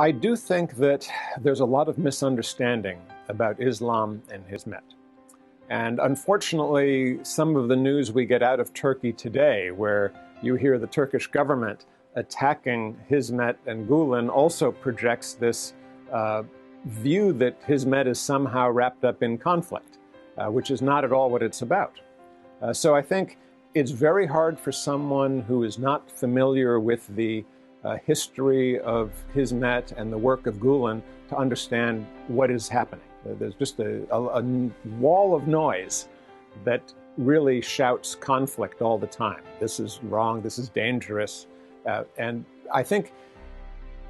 I do think that there's a lot of misunderstanding about Islam and Hizmet. And unfortunately, some of the news we get out of Turkey today, where you hear the Turkish government attacking Hizmet and Gulen, also projects this view that Hizmet is somehow wrapped up in conflict, which is not at all what it's about. So I think it's very hard for someone who is not familiar with the history of Hizmet and the work of Gulen to understand what is happening. There's just a wall of noise that really shouts conflict all the time. This is wrong, this is dangerous. And I think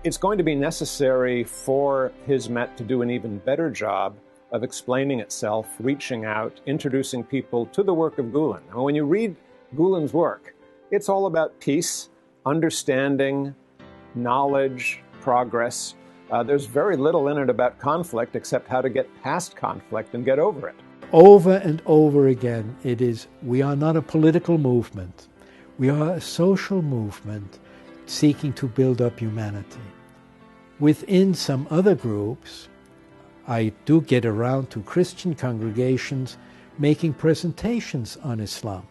it's going to be necessary for Hizmet to do an even better job of explaining itself, reaching out, introducing people to the work of Gulen. And when you read Gulen's work, it's all about peace, understanding, knowledge, progress. There's very little in it about conflict except how to get past conflict and get over it. Over and over again, it is, we are not a political movement. We are a social movement seeking to build up humanity. Within some other groups, I do get around to Christian congregations making presentations on Islam.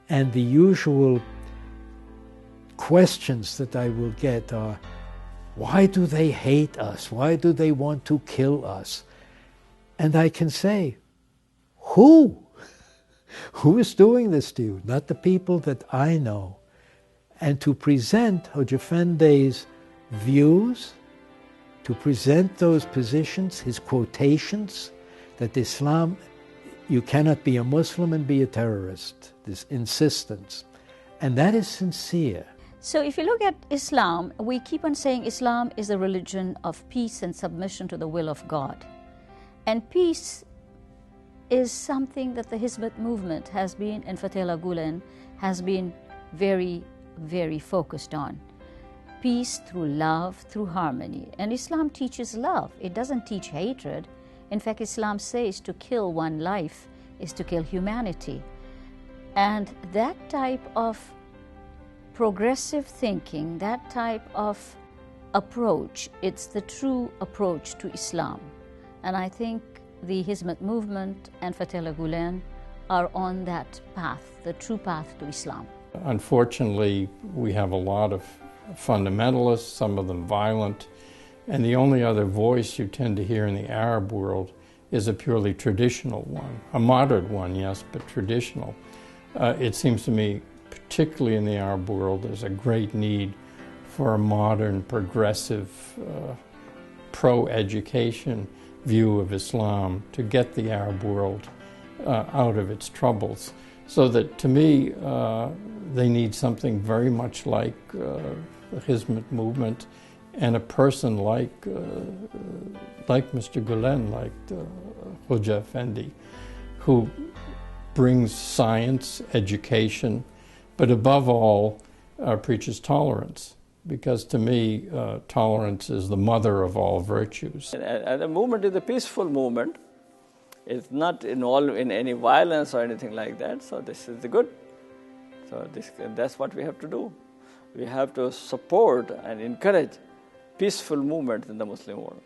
And the usual questions that I will get are, why do they hate us? Why do they want to kill us? And I can say, who? Who is doing this to you? Not the people that I know. And to present Hoj Effendi's views, to present those positions, his quotations, that Islam, you cannot be a Muslim and be a terrorist, this insistence. And that is sincere. So if you look at Islam, we keep on saying Islam is a religion of peace and submission to the will of God. And peace is something that the Hizmet movement has been, and Fethullah Gulen has been very, very focused on. Peace through love, through harmony. And Islam teaches love. It doesn't teach hatred. In fact, Islam says to kill one life is to kill humanity. And that type of progressive thinking, that type of approach, it's the true approach to Islam. And I think the Hizmet movement and Fethullah Gulen are on that path, the true path to Islam. Unfortunately, we have a lot of fundamentalists, some of them violent, and the only other voice you tend to hear in the Arab world is a purely traditional one, a modern one, yes, but traditional. It seems to me, particularly in the Arab world, there's a great need for a modern, progressive, pro-education view of Islam to get the Arab world out of its troubles. So that, to me, they need something very much like the Hizmet movement, and a person like Mr. Gulen, like Hoja Effendi, who brings science, education, but above all, preaches tolerance. Because to me, tolerance is the mother of all virtues. And the movement is a peaceful movement. It's not involved in any violence or anything like that. So this is the good. So that's what we have to do. We have to support and encourage peaceful movement in the Muslim world.